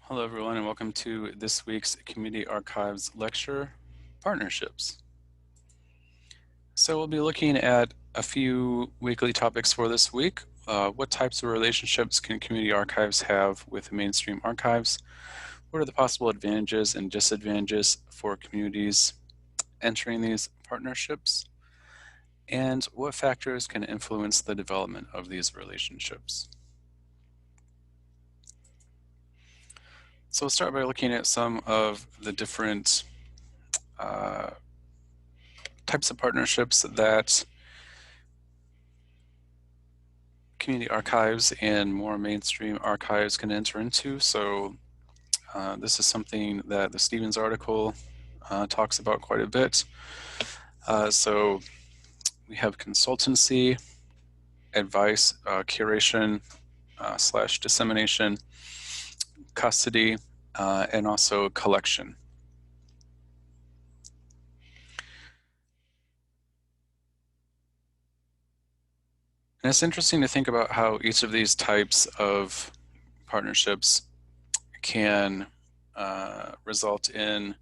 Hello, everyone, and welcome to this week's Community Archives lecture, Partnerships. So we'll be looking at a few weekly topics for this week. What types of relationships can community archives have with mainstream archives? What are the possible advantages and disadvantages for communities entering these partnerships? And what factors can influence the development of these relationships? So we'll start by looking at some of the different types of partnerships that community archives and more mainstream archives can enter into. So this is something that the Stevens article talks about quite a bit. So we have consultancy, advice, curation / dissemination, custody, and also collection. And it's interesting to think about how each of these types of partnerships can result in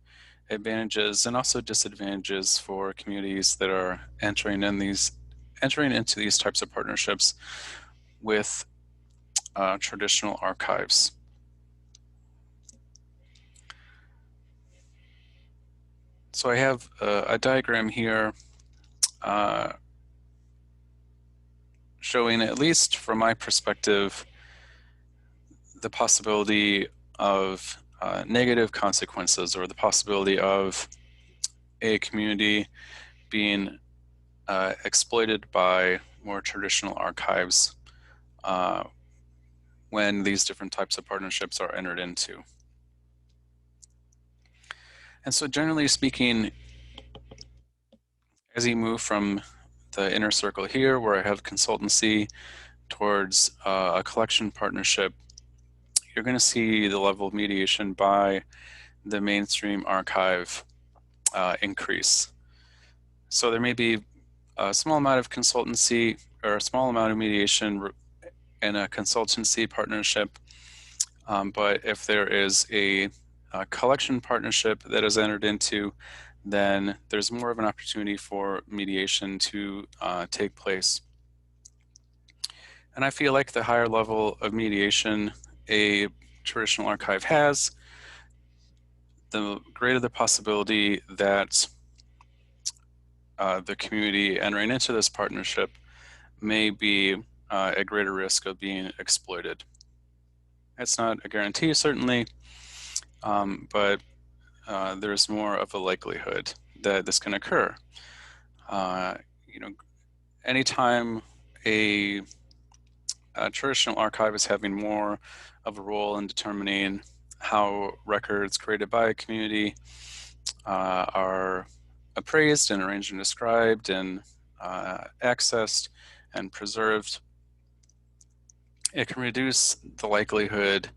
advantages and also disadvantages for communities that are entering into these types of partnerships with traditional archives. So I have a diagram here showing, at least from my perspective, the possibility of negative consequences, or the possibility of a community being exploited by more traditional archives when these different types of partnerships are entered into. And so generally speaking, as you move from the inner circle here, where I have consultancy, towards a collection partnership, you're going to see the level of mediation by the mainstream archive increase. So there may be a small amount of consultancy or a small amount of mediation in a consultancy partnership, but if there is a collection partnership that is entered into, then there's more of an opportunity for mediation to take place. And I feel like the higher level of mediation a traditional archive has, the greater the possibility that the community entering into this partnership may be at greater risk of being exploited. It's not a guarantee, certainly, but there's more of a likelihood that this can occur. Anytime a traditional archive is having more of a role in determining how records created by a community are appraised and arranged and described and accessed and preserved, it can reduce the likelihood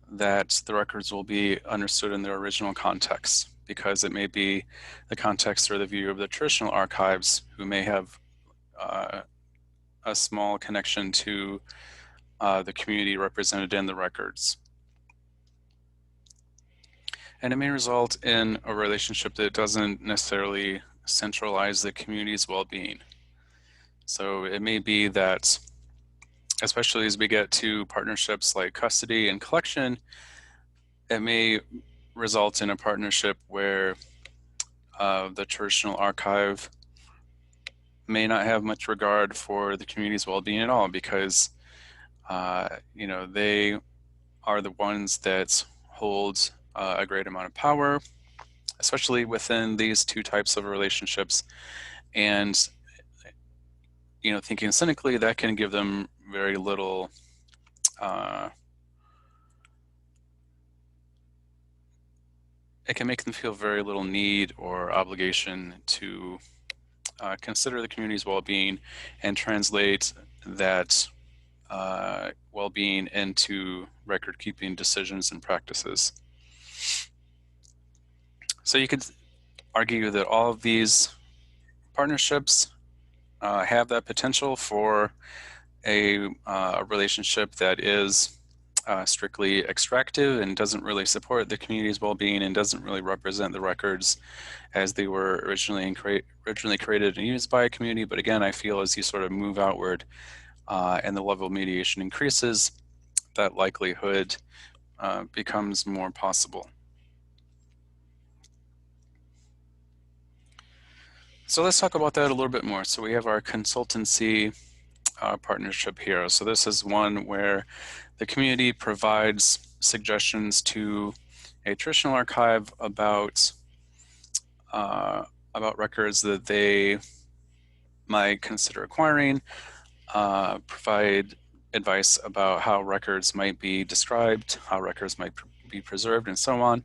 that the records will be understood in their original context, because it may be the context or the view of the traditional archives, who may have a small connection to the community represented in the records. And it may result in a relationship that doesn't necessarily centralize the community's well-being. So it may be that, especially as we get to partnerships like custody and collection, it may result in a partnership where the traditional archive may not have much regard for the community's well-being at all, because they are the ones that hold a great amount of power, especially within these two types of relationships. And thinking cynically, that can give them very little it can make them feel very little need or obligation to consider the community's well-being and translate that well-being into record-keeping decisions and practices. So you could argue that all of these partnerships have that potential for a relationship that is strictly extractive and doesn't really support the community's well-being and doesn't really represent the records as they were originally created and used by a community. But again, I feel as you sort of move outward and the level of mediation increases, that likelihood becomes more possible. So let's talk about that a little bit more. So we have our consultancy partnership here. So this is one where the community provides suggestions to a traditional archive about records that they might consider acquiring, provide advice about how records might be described, how records might be preserved, and so on.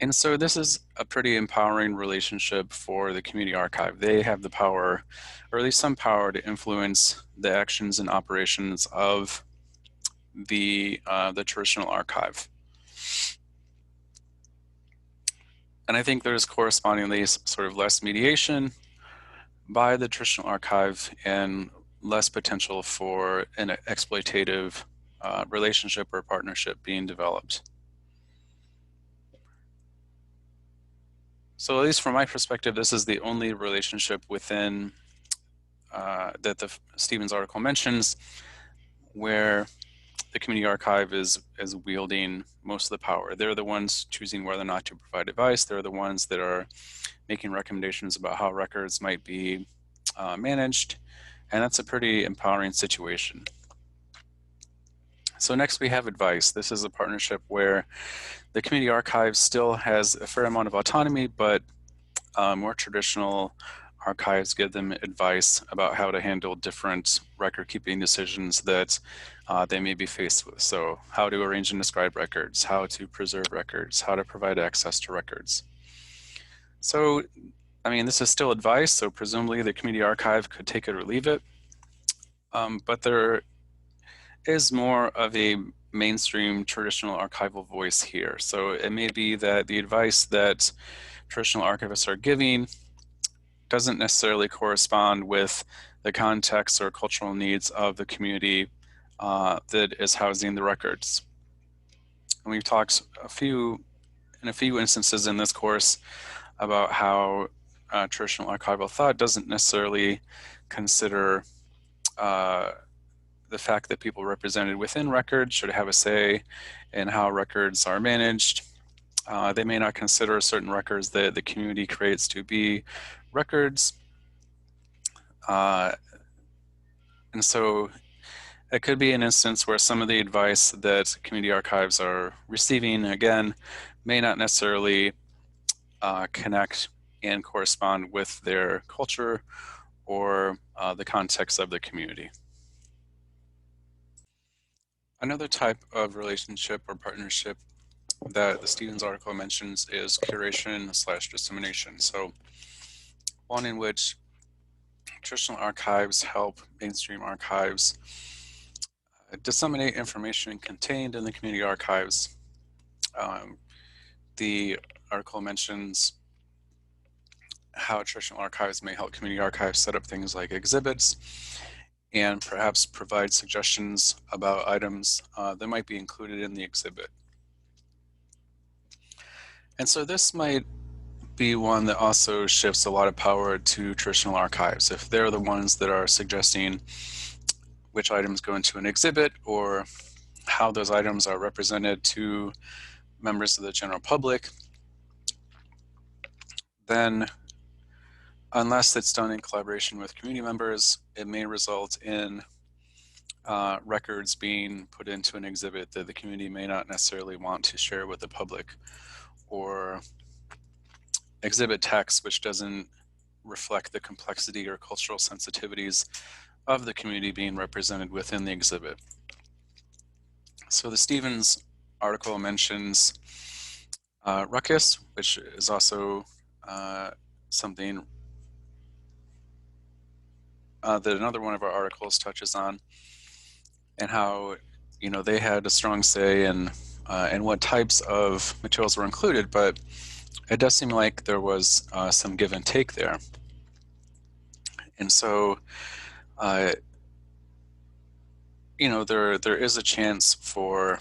And so this is a pretty empowering relationship for the community archive. They have the power, or at least some power, to influence the actions and operations of the traditional archive. And I think there's correspondingly sort of less mediation by the traditional archive and less potential for an exploitative relationship or partnership being developed. So at least from my perspective, this is the only relationship within that the Stevens article mentions where the community archive is wielding most of the power. They're the ones choosing whether or not to provide advice. They're the ones that are making recommendations about how records might be managed. And that's a pretty empowering situation. So next we have advice. This is a partnership where the community archive still has a fair amount of autonomy, but more traditional archives give them advice about how to handle different record keeping decisions that they may be faced with. So how to arrange and describe records, how to preserve records, how to provide access to records. So, I mean, this is still advice, so presumably the community archive could take it or leave it. But there is more of a mainstream traditional archival voice here. So it may be that the advice that traditional archivists are giving doesn't necessarily correspond with the context or cultural needs of the community that is housing the records. And we've talked in a few instances in this course about how traditional archival thought doesn't necessarily consider the fact that people represented within records should have a say in how records are managed. They may not consider certain records that the community creates to be records. And so it could be an instance where some of the advice that community archives are receiving, again, may not necessarily connect and correspond with their culture or the context of the community. Another type of relationship or partnership that the Stevens article mentions is curation/dissemination. So one in which traditional archives help mainstream archives disseminate information contained in the community archives. The article mentions how traditional archives may help community archives set up things like exhibits and perhaps provide suggestions about items that might be included in the exhibit. And so this might be one that also shifts a lot of power to traditional archives. If they're the ones that are suggesting which items go into an exhibit or how those items are represented to members of the general public, then unless it's done in collaboration with community members, it may result in records being put into an exhibit that the community may not necessarily want to share with the public, or exhibit text which doesn't reflect the complexity or cultural sensitivities of the community being represented within the exhibit. So the Stevens article mentions ruckus, which is also something that another one of our articles touches on, and how they had a strong say in what types of materials were included, but it does seem like there was some give and take there. And so there is a chance for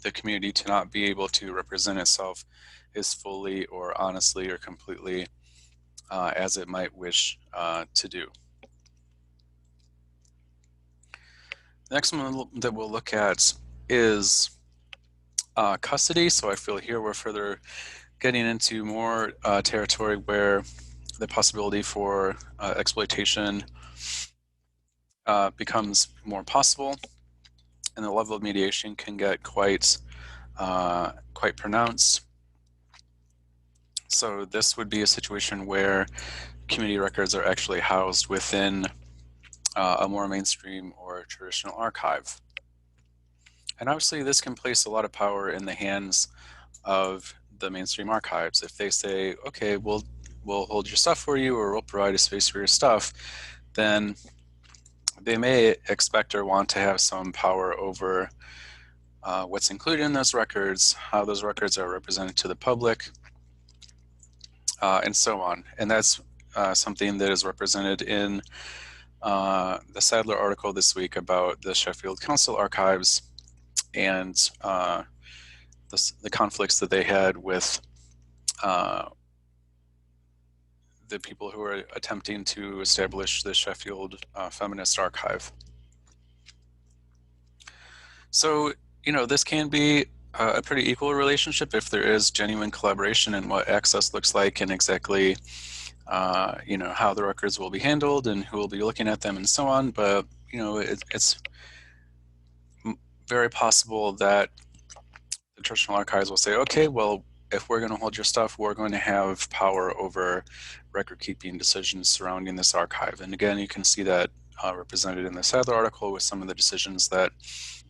the community to not be able to represent itself as fully or honestly or completely as it might wish to do. The next one that we'll look at is custody. So I feel here we're further getting into more territory where the possibility for exploitation becomes more possible, and the level of mediation can get quite pronounced. So this would be a situation where community records are actually housed within a more mainstream or traditional archive. And obviously this can place a lot of power in the hands of the mainstream archives. If they say, okay, we'll hold your stuff for you, or we'll provide a space for your stuff, then they may expect or want to have some power over what's included in those records, how those records are represented to the public, and so on. And that's something that is represented in the Sadler article this week about the Sheffield Council archives and the conflicts that they had with the people who are attempting to establish the Sheffield Feminist Archive. So, this can be a pretty equal relationship if there is genuine collaboration in what access looks like and exactly, how the records will be handled and who will be looking at them and so on. But, it's very possible that the traditional archives will say, okay, well, if we're going to hold your stuff, we're going to have power over record keeping decisions surrounding this archive. And again, you can see that represented in the Sadler article with some of the decisions that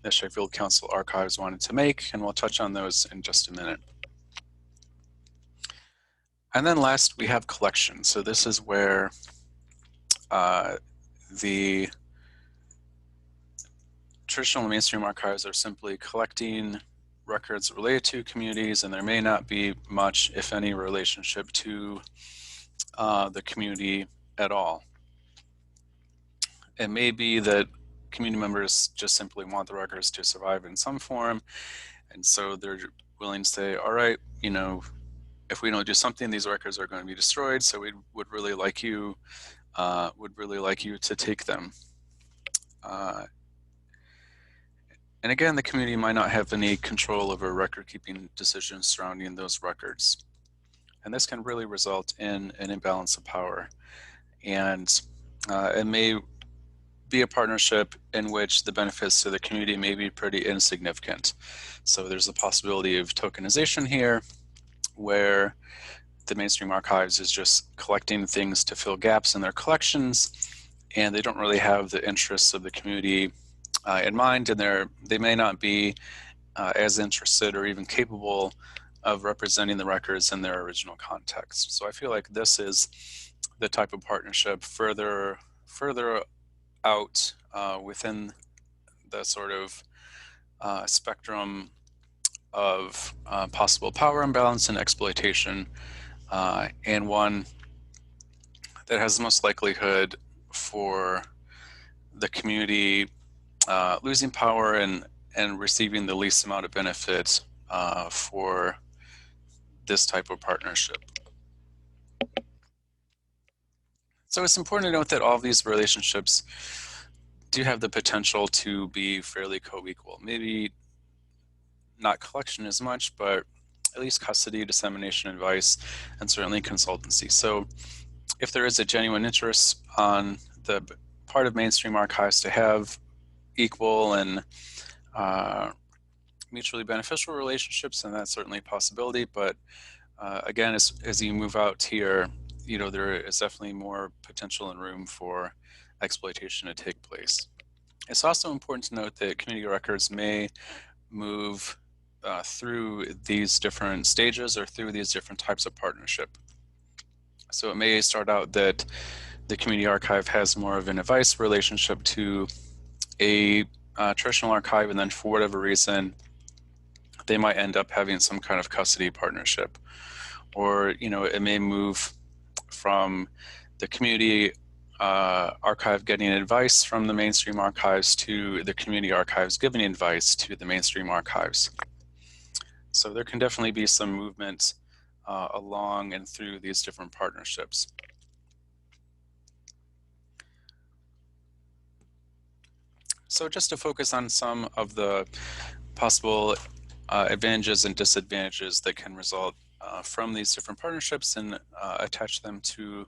the Sheffield Council archives wanted to make, and we'll touch on those in just a minute. And then last, we have collection. So this is where the traditional mainstream archives are simply collecting records related to communities, and there may not be much, if any, relationship to the community at all. It may be that community members just simply want the records to survive in some form, and so they're willing to say, all right, if we don't do something, these records are going to be destroyed, so we would really like you to take them. And again, the community might not have any control over record-keeping decisions surrounding those records. And this can really result in an imbalance of power. And it may be a partnership in which the benefits to the community may be pretty insignificant. So there's a possibility of tokenization here, where the mainstream archives is just collecting things to fill gaps in their collections, and they don't really have the interests of the community in mind, and they may not be as interested or even capable of representing the records in their original context. So I feel like this is the type of partnership further out within the sort of spectrum of possible power imbalance and exploitation, and one that has the most likelihood for the community losing power and receiving the least amount of benefit for this type of partnership. So it's important to note that all of these relationships do have the potential to be fairly co-equal. Maybe not collection as much, but at least custody, dissemination, advice, and certainly consultancy. So if there is a genuine interest on the part of mainstream archives to have equal and mutually beneficial relationships, and that's certainly a possibility. But again, as you move out here, there is definitely more potential and room for exploitation to take place. It's also important to note that community records may move through these different stages or through these different types of partnership. So it may start out that the community archive has more of an advice relationship to a traditional archive, and then for whatever reason, they might end up having some kind of custody partnership. Or, it may move from the community archive getting advice from the mainstream archives to the community archives giving advice to the mainstream archives. So there can definitely be some movement along and through these different partnerships. So just to focus on some of the possible advantages and disadvantages that can result from these different partnerships, and attach them to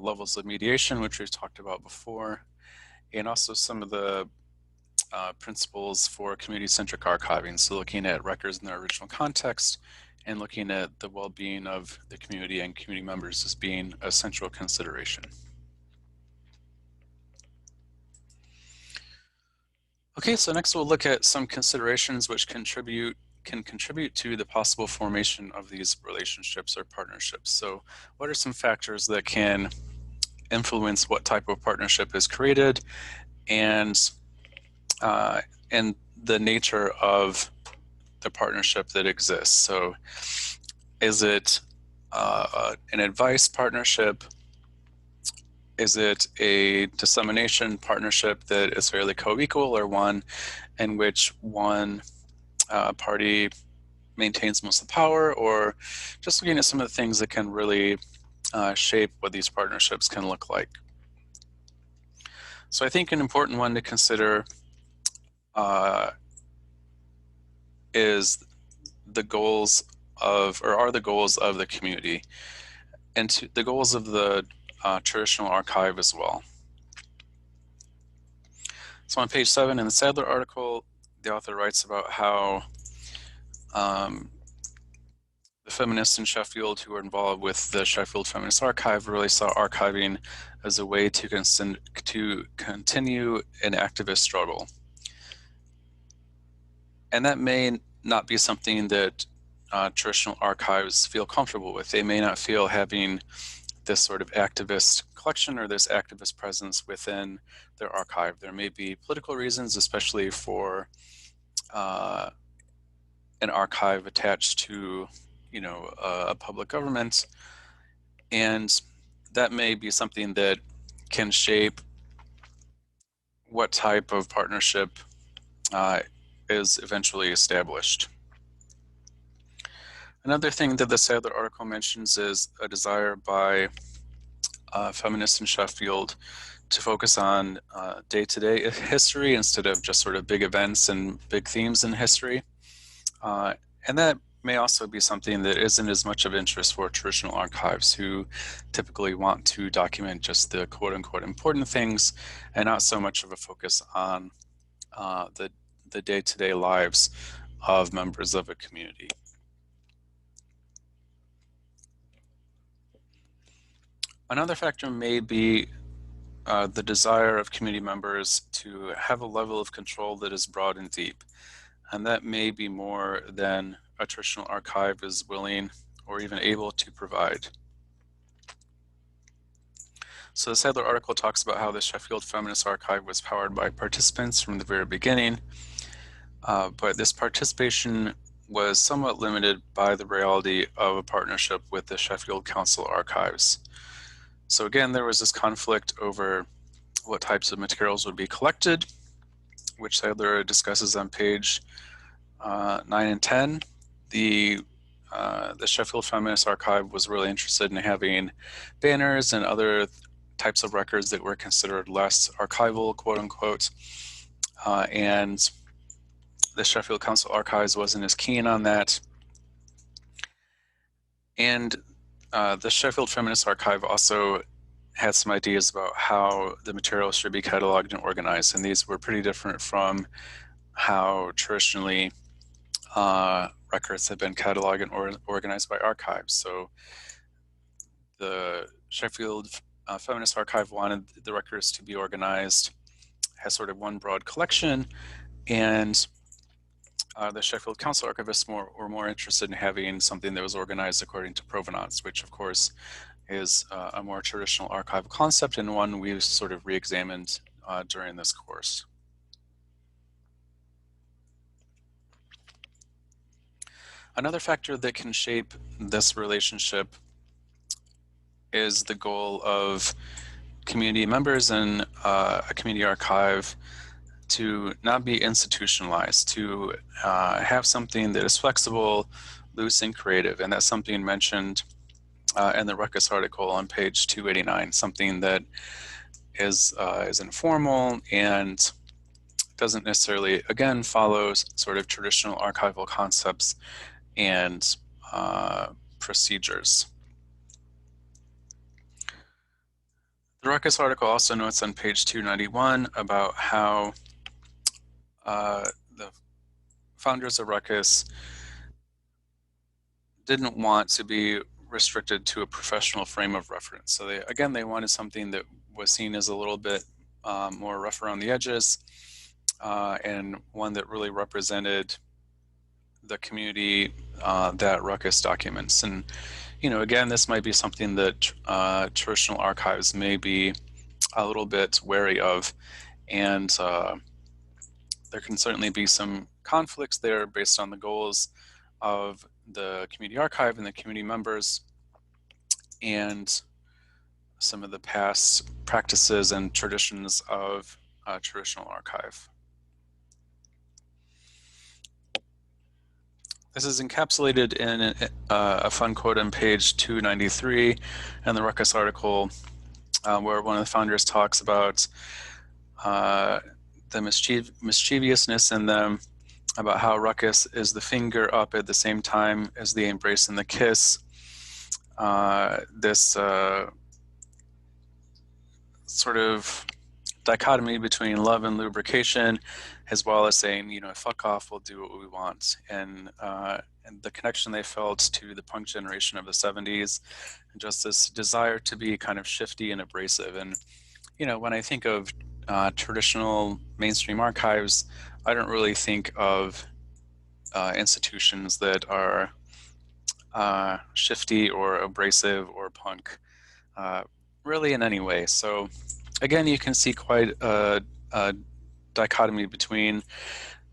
levels of mediation, which we've talked about before, and also some of the principles for community-centric archiving. So looking at records in their original context and looking at the well-being of the community and community members as being a central consideration. Okay, so next we'll look at some considerations which can contribute to the possible formation of these relationships or partnerships. So what are some factors that can influence what type of partnership is created, and the nature of the partnership that exists? So is it an advice partnership? Is it a dissemination partnership that is fairly co-equal, or one in which one party maintains most of the power? Or just looking at some of the things that can really shape what these partnerships can look like. So I think an important one to consider is the goals of, or are the goals of the community, and the goals of the traditional archive as well. So on page 7 in the Sadler article, the author writes about how the feminists in Sheffield who were involved with the Sheffield Feminist Archive really saw archiving as a way to continue an activist struggle. And that may not be something that traditional archives feel comfortable with. They may not feel having this sort of activist collection or this activist presence within their archive. There may be political reasons, especially for an archive attached to, a public government, and that may be something that can shape what type of partnership is eventually established. Another thing that the Sadler article mentions is a desire by feminists in Sheffield to focus on day-to-day history instead of just sort of big events and big themes in history. And that may also be something that isn't as much of interest for traditional archives, who typically want to document just the quote-unquote important things and not so much of a focus on the day-to-day lives of members of a community. Another factor may be the desire of community members to have a level of control that is broad and deep. And that may be more than a traditional archive is willing or even able to provide. So the Sadler article talks about how the Sheffield Feminist Archive was powered by participants from the very beginning, but this participation was somewhat limited by the reality of a partnership with the Sheffield Council Archives. So again, there was this conflict over what types of materials would be collected, which Sadler discusses on page 9 and 10. The Sheffield Feminist Archive was really interested in having banners and other types of records that were considered less archival, quote unquote, and the Sheffield Council Archives wasn't as keen on that. And the Sheffield Feminist Archive also had some ideas about how the materials should be cataloged and organized, and these were pretty different from how traditionally records have been cataloged and organized by archives. So the Sheffield Feminist Archive wanted the records to be organized as sort of one broad collection, and the Sheffield Council archivists were more interested in having something that was organized according to provenance, which of course is a more traditional archival concept, and one we've sort of re-examined during this course. Another factor that can shape this relationship is the goal of community members in a community archive to not be institutionalized, to have something that is flexible, loose, and creative. And that's something mentioned in the Ruckus article on page 289, something that is informal and doesn't necessarily, again, follow sort of traditional archival concepts and procedures. The Ruckus article also notes on page 291 about how the founders of Ruckus didn't want to be restricted to a professional frame of reference. So they wanted something that was seen as a little bit more rough around the edges, and one that really represented the community that Ruckus documents. And again, this might be something that traditional archives may be a little bit wary of, and there can certainly be some conflicts there based on the goals of the community archive and the community members, and some of the past practices and traditions of traditional archive. This is encapsulated in a fun quote on page 293 in the Ruckus article, where one of the founders talks about the mischievousness in them, about how Ruckus is the finger up at the same time as the embrace and the kiss. This sort of dichotomy between love and lubrication, as well as saying, fuck off, we'll do what we want. And the connection they felt to the punk generation of the 70s, and just this desire to be kind of shifty and abrasive. And, when I think of traditional mainstream archives, I don't really think of institutions that are shifty or abrasive or punk, really in any way. So again, you can see quite a dichotomy between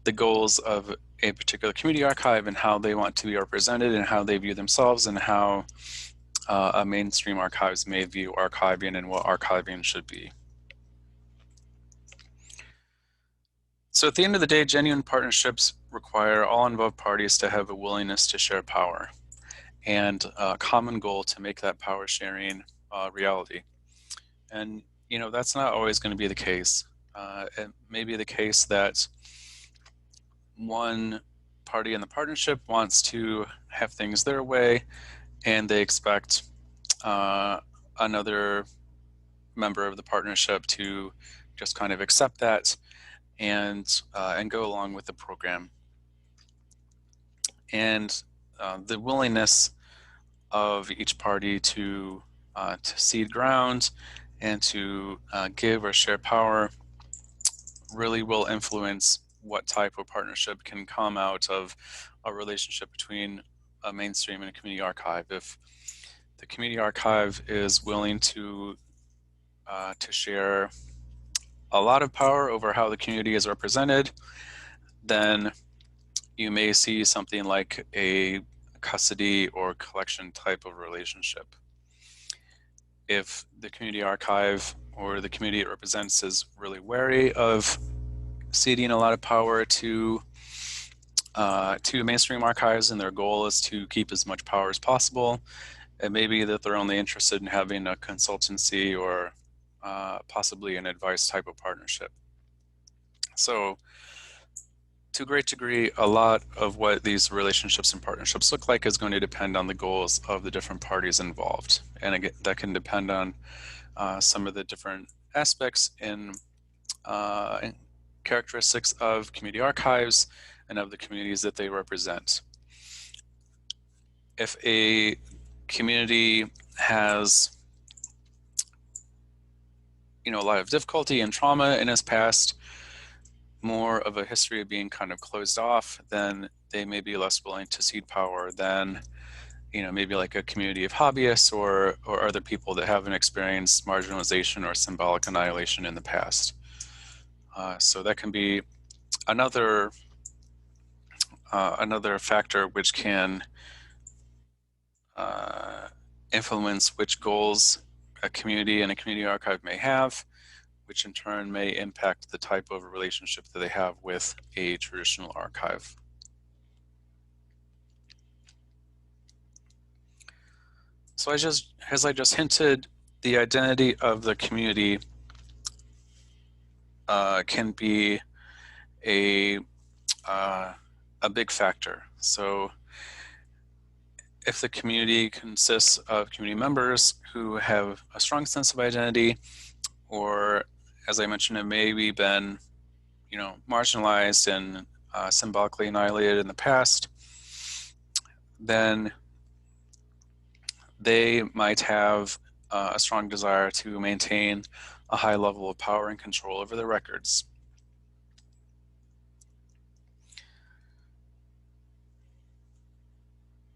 the goals of a particular community archive and how they want to be represented and how they view themselves, and how a mainstream archives may view archiving and what archiving should be. So at the end of the day, genuine partnerships require all involved parties to have a willingness to share power and a common goal to make that power sharing reality. And that's not always going to be the case. It may be the case that one party in the partnership wants to have things their way, and they expect another member of the partnership to just kind of accept that and go along with the program. And the willingness of each party to cede ground and to give or share power really will influence what type of partnership can come out of a relationship between a mainstream and a community archive. If the community archive is willing to share a lot of power over how the community is represented, then you may see something like a custody or collection type of relationship. If the community archive or the community it represents is really wary of ceding a lot of power to mainstream archives, and their goal is to keep as much power as possible, it may be that they're only interested in having a consultancy or possibly an advice type of partnership. So to a great degree, a lot of what these relationships and partnerships look like is going to depend on the goals of the different parties involved. And again, that can depend on some of the different aspects and characteristics of community archives and of the communities that they represent. If a community has a lot of difficulty and trauma in its past, more of a history of being kind of closed off, then they may be less willing to cede power than maybe like a community of hobbyists or other people that haven't experienced marginalization or symbolic annihilation in the past. So that can be another factor which can influence which goals a community and a community archive may have, which in turn may impact the type of relationship that they have with a traditional archive. So as I just hinted, the identity of the community can be a big factor. So if the community consists of community members who have a strong sense of identity, or as I mentioned, it maybe been, marginalized and symbolically annihilated in the past, then they might have a strong desire to maintain a high level of power and control over their records.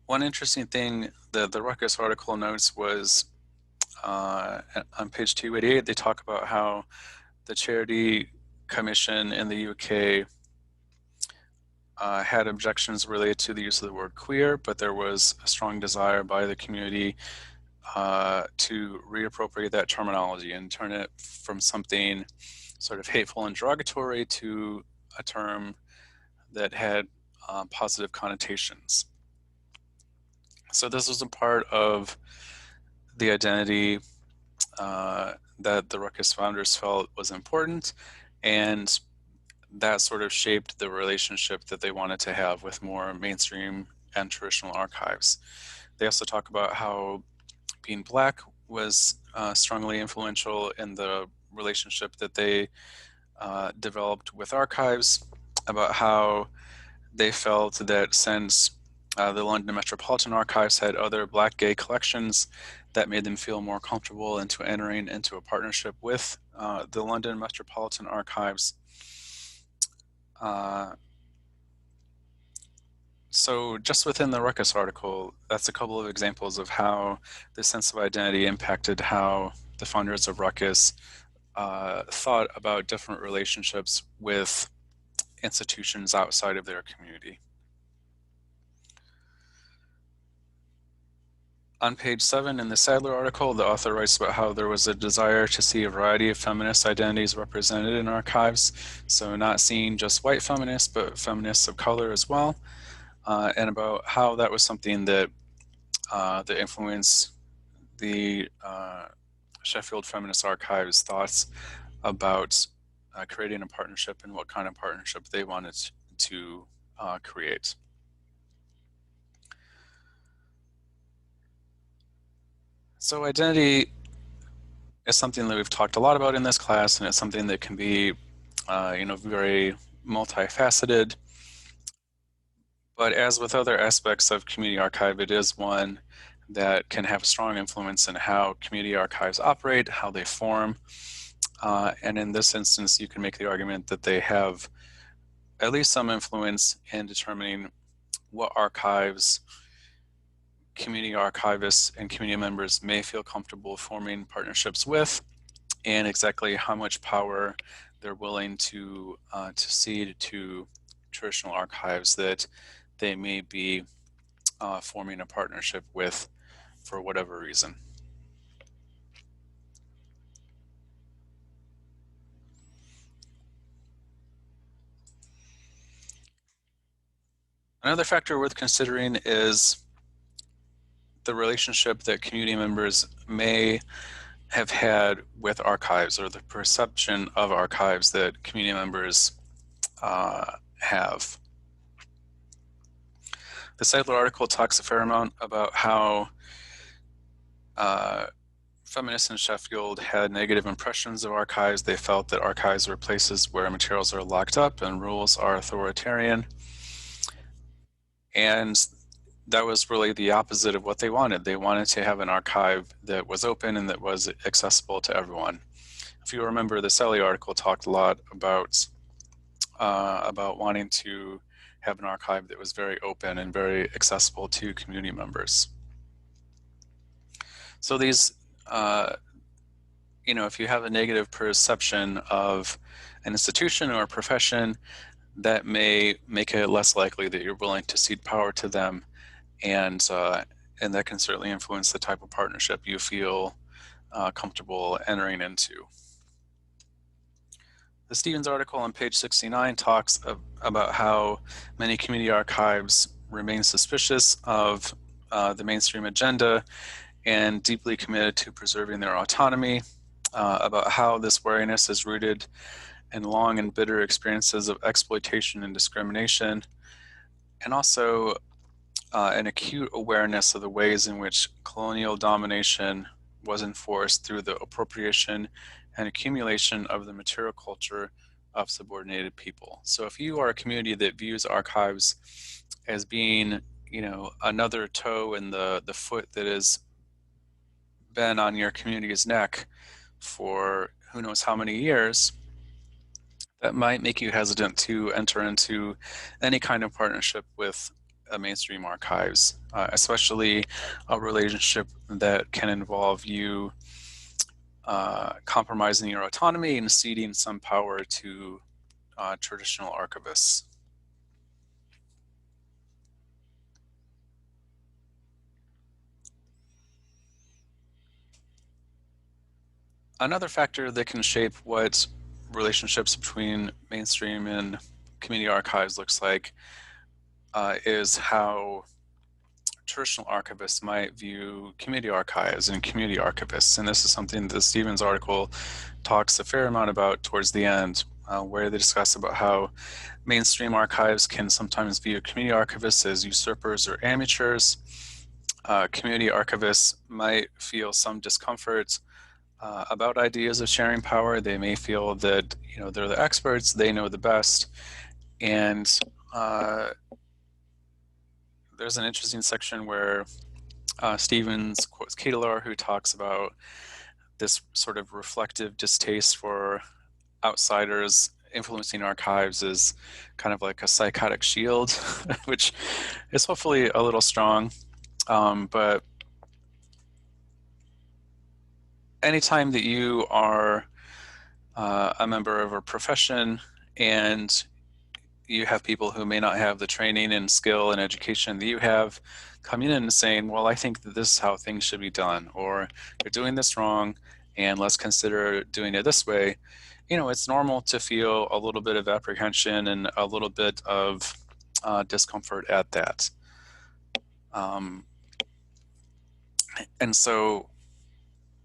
One interesting thing that the Ruckus article notes was on page 288, they talk about how the Charity Commission in the UK had objections related to the use of the word queer, but there was a strong desire by the community to reappropriate that terminology and turn it from something sort of hateful and derogatory to a term that had positive connotations. So this was a part of the identity that the Ruckus founders felt was important, and that sort of shaped the relationship that they wanted to have with more mainstream and traditional archives. They also talk about how being Black was strongly influential in the relationship that they developed with archives, about how they felt that since the London Metropolitan Archives had other Black gay collections, that made them feel more comfortable into entering into a partnership with the London Metropolitan Archives. So just within the Ruckus article, that's a couple of examples of how the sense of identity impacted how the founders of Ruckus thought about different relationships with institutions outside of their community. On page 7 in the Sadler article, the author writes about how there was a desire to see a variety of feminist identities represented in archives. So not seeing just white feminists, but feminists of color as well. And about how that was something that influenced the Sheffield Feminist Archives' thoughts about creating a partnership and what kind of partnership they wanted to create. So identity is something that we've talked a lot about in this class, and it's something that can be, very multifaceted. But as with other aspects of community archive, it is one that can have a strong influence in how community archives operate, how they form. And in this instance, you can make the argument that they have at least some influence in determining what archives community archivists and community members may feel comfortable forming partnerships with, and exactly how much power they're willing to cede to traditional archives that they may be forming a partnership with for whatever reason. Another factor worth considering is the relationship that community members may have had with archives, or the perception of archives that community members have. The Sadler article talks a fair amount about how feminists in Sheffield had negative impressions of archives. They felt that archives were places where materials are locked up and rules are authoritarian. And that was really the opposite of what they wanted. They wanted to have an archive that was open and that was accessible to everyone. If you remember, the Selly article talked a lot about wanting to have an archive that was very open and very accessible to community members. So these, if you have a negative perception of an institution or a profession, that may make it less likely that you're willing to cede power to them, and that can certainly influence the type of partnership you feel comfortable entering into. The Stevens article on page 69 talks about how many community archives remain suspicious of the mainstream agenda and deeply committed to preserving their autonomy, about how this wariness is rooted in long and bitter experiences of exploitation and discrimination, and also an acute awareness of the ways in which colonial domination was enforced through the appropriation and accumulation of the material culture of subordinated people. So if you are a community that views archives as being, another toe in the foot that has been on your community's neck for who knows how many years, that might make you hesitant to enter into any kind of partnership with mainstream archives, especially a relationship that can involve you compromising your autonomy and ceding some power to traditional archivists. Another factor that can shape what relationships between mainstream and community archives looks like is how traditional archivists might view community archives and community archivists. And this is something the Stevens article talks a fair amount about towards the end, where they discuss about how mainstream archives can sometimes view community archivists as usurpers or amateurs. Community archivists might feel some discomfort about ideas of sharing power. They may feel that they're the experts, they know the best, and there's an interesting section where Stevens quotes Ketelaar, who talks about this sort of reflective distaste for outsiders influencing archives as kind of like a psychotic shield, which is hopefully a little strong. But anytime that you are a member of a profession and you have people who may not have the training and skill and education that you have coming in and saying, well, I think that this is how things should be done, or you're doing this wrong, and let's consider doing it this way. It's normal to feel a little bit of apprehension and a little bit of discomfort at that. And so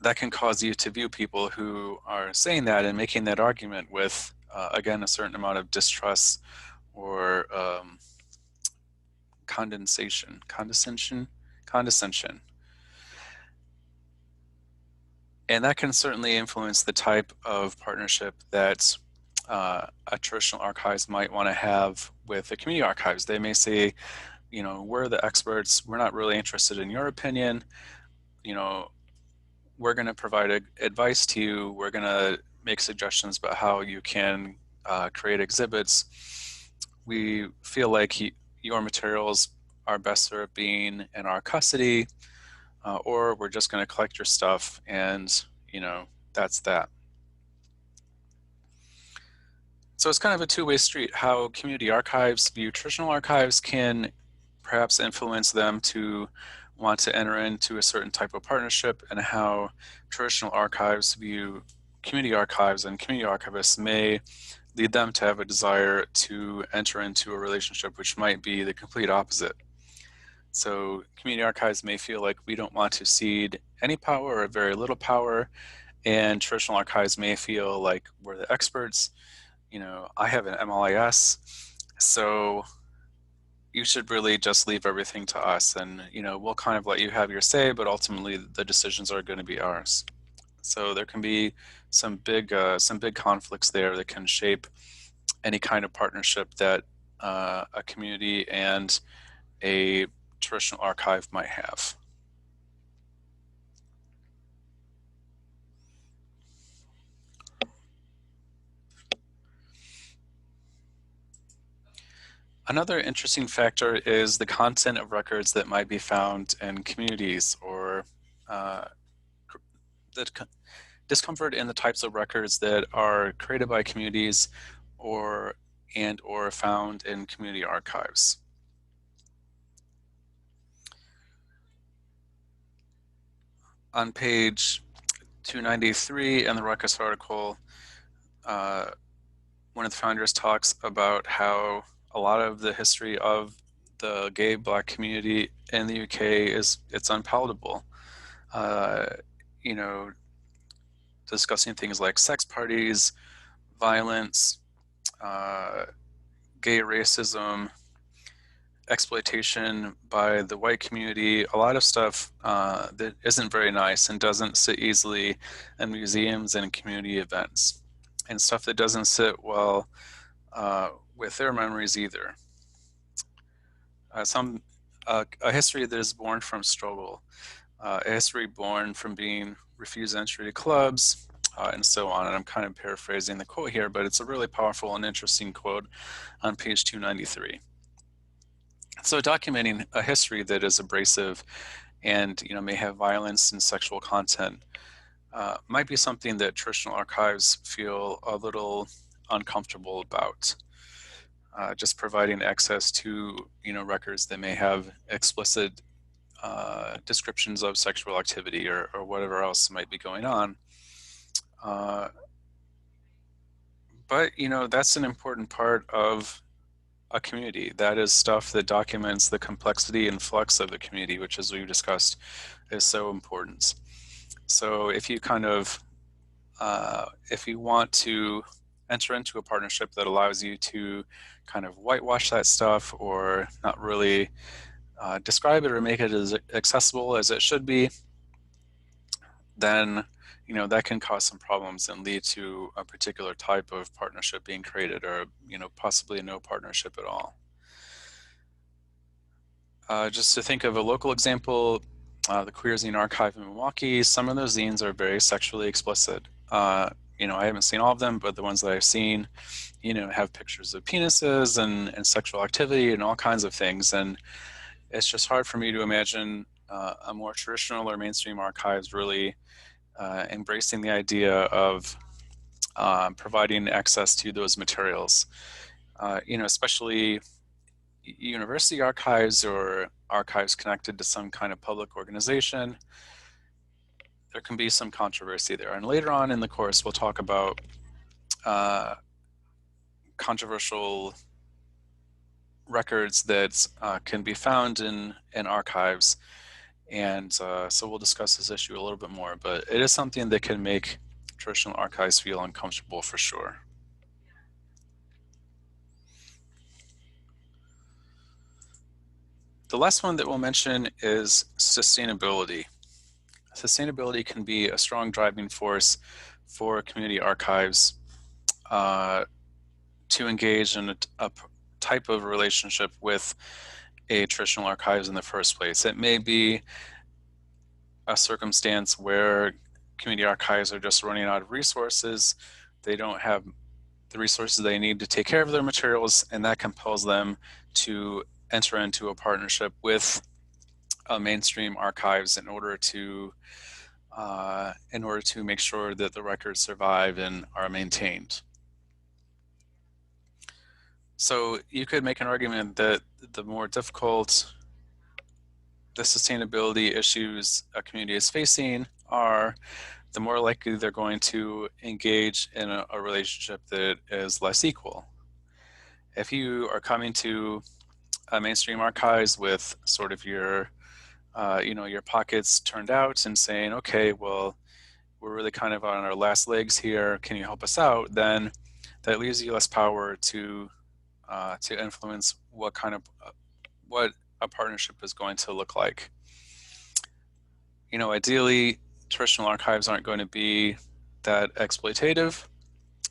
that can cause you to view people who are saying that and making that argument with, again, a certain amount of distrust or condescension. And that can certainly influence the type of partnership that a traditional archives might want to have with the community archives. They may say, we're the experts, we're not really interested in your opinion, we're going to provide advice to you, we're going to make suggestions about how you can create exhibits. We feel like your materials are best served being in our custody, or we're just going to collect your stuff and, that's that. So it's kind of a two-way street. How community archives view traditional archives can perhaps influence them to want to enter into a certain type of partnership, and how traditional archives view community archives and community archivists may lead them to have a desire to enter into a relationship which might be the complete opposite. So community archives may feel like we don't want to cede any power or very little power, and traditional archives may feel like we're the experts. I have an MLIS, so you should really just leave everything to us, and we'll kind of let you have your say, but ultimately the decisions are going to be ours. So there can be some big conflicts there that can shape any kind of partnership that a community and a traditional archive might have. Another interesting factor is the content of records that might be found in communities, or the discomfort in the types of records that are created by communities or found in community archives. On page 293 in the Ruckus article, one of the founders talks about how a lot of the history of the gay black community in the UK it's unpalatable. You know, discussing things like sex parties, violence, gay racism, exploitation by the white community, a lot of stuff that isn't very nice and doesn't sit easily in museums and community events, and stuff that doesn't sit well with their memories either. A history that is born from struggle, a history born from being refused entry to clubs, and so on. And I'm kind of paraphrasing the quote here, but it's a really powerful and interesting quote on page 293. So documenting a history that is abrasive and may have violence and sexual content might be something that traditional archives feel a little uncomfortable about. Just providing access to records that may have explicit descriptions of sexual activity or whatever else might be going on. But that's an important part of a community. That is stuff that documents the complexity and flux of the community, which, as we've discussed, is so important. So if you if you want to enter into a partnership that allows you to kind of whitewash that stuff or not really describe it or make it as accessible as it should be, then that can cause some problems and lead to a particular type of partnership being created, or possibly no partnership at all. Just to think of a local example, the Queer Zine Archive in Milwaukee, some of those zines are very sexually explicit. I haven't seen all of them, but the ones that I've seen, have pictures of penises and sexual activity and all kinds of things. And it's just hard for me to imagine a more traditional or mainstream archives really embracing the idea of providing access to those materials. Especially university archives or archives connected to some kind of public organization. There can be some controversy there. And later on in the course, we'll talk about controversial records that can be found in archives. And so we'll discuss this issue a little bit more, but it is something that can make traditional archives feel uncomfortable for sure. The last one that we'll mention is sustainability. Sustainability can be a strong driving force for community archives to engage in a type of relationship with a traditional archives in the first place. It may be a circumstance where community archives are just running out of resources. They don't have the resources they need to take care of their materials, and that compels them to enter into a partnership with mainstream archives in order to make sure that the records survive and are maintained. So you could make an argument that the more difficult the sustainability issues a community is facing are, the more likely they're going to engage in a relationship that is less equal. If you are coming to a mainstream archives with sort of your pockets turned out and saying, okay, well, we're really kind of on our last legs here, can you help us out? Then that leaves you less power to influence what a partnership is going to look like. Ideally, traditional archives aren't going to be that exploitative,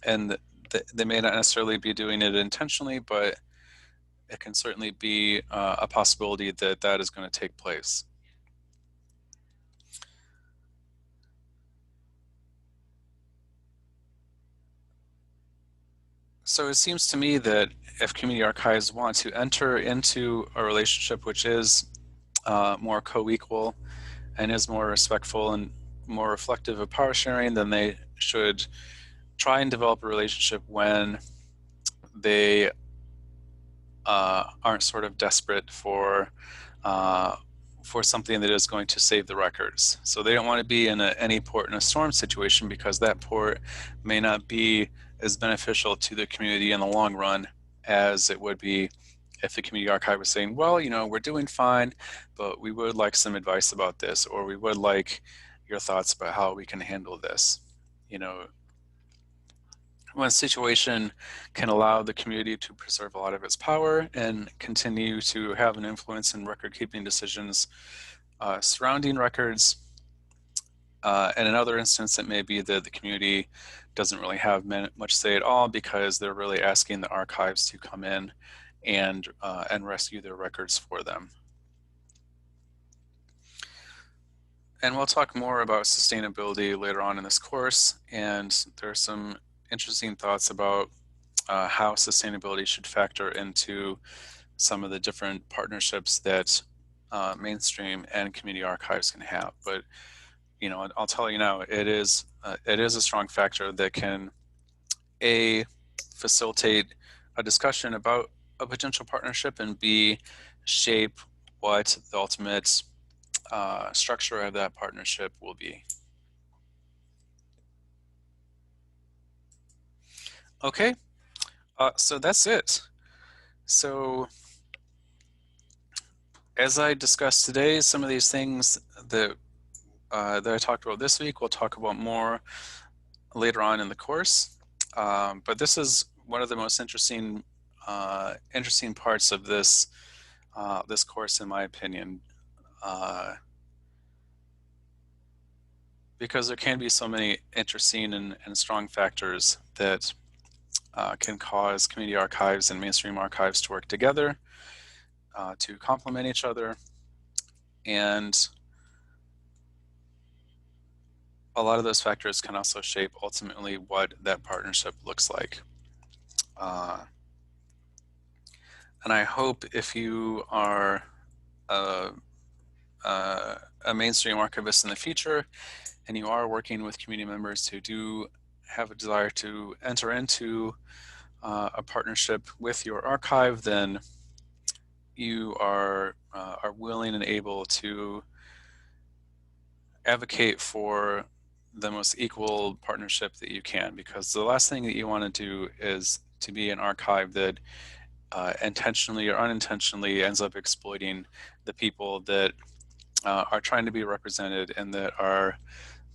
and they may not necessarily be doing it intentionally, but it can certainly be a possibility that that is going to take place. So it seems to me that if community archives want to enter into a relationship which is more co-equal and is more respectful and more reflective of power sharing, then they should try and develop a relationship when they aren't sort of desperate for for something that is going to save the records. So they don't want to be in any port in a storm situation, because that port may not be as beneficial to the community in the long run as it would be if the community archive was saying, well, we're doing fine, but we would like some advice about this, or we would like your thoughts about how we can handle this. When a situation can allow the community to preserve a lot of its power and continue to have an influence in record-keeping decisions surrounding records. In another instance, it may be that the community doesn't really have much say at all, because they're really asking the archives to come in and rescue their records for them. And we'll talk more about sustainability later on in this course, and there are some interesting thoughts about how sustainability should factor into some of the different partnerships that mainstream and community archives can have. But I'll tell you now, it is a strong factor that can facilitate a discussion about a potential partnership, and B, shape what the ultimate structure of that partnership will be. Okay, so that's it. So as I discussed today, some of these things that I talked about this week, we'll talk about more later on in the course. But this is one of the most interesting parts of this this course, in my opinion, because there can be so many interesting and strong factors that can cause community archives and mainstream archives to work together, to complement each other, and a lot of those factors can also shape ultimately what that partnership looks like. And I hope, if you are a mainstream archivist in the future, and you are working with community members who do have a desire to enter into a partnership with your archive, then you are willing and able to advocate for the most equal partnership that you can, because the last thing that you want to do is to be an archive that intentionally or unintentionally ends up exploiting the people that are trying to be represented and that are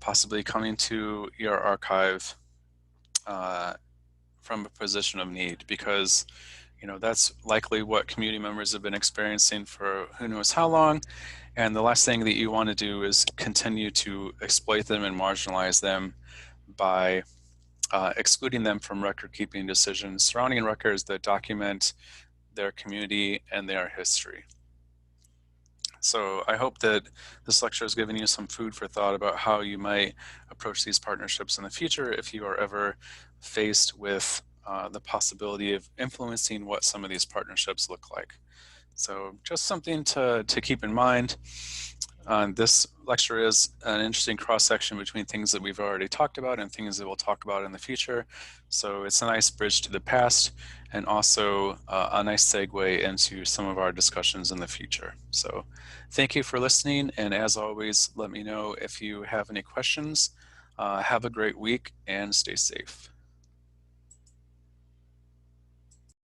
possibly coming to your archive from a position of need, because that's likely what community members have been experiencing for who knows how long. And the last thing that you want to do is continue to exploit them and marginalize them by excluding them from record-keeping decisions surrounding records that document their community and their history. So I hope that this lecture has given you some food for thought about how you might approach these partnerships in the future if you are ever faced with the possibility of influencing what some of these partnerships look like. So just something to keep in mind. This lecture is an interesting cross-section between things that we've already talked about and things that we'll talk about in the future. So it's a nice bridge to the past, and also a nice segue into some of our discussions in the future. So thank you for listening, and as always, let me know if you have any questions. Have a great week and stay safe.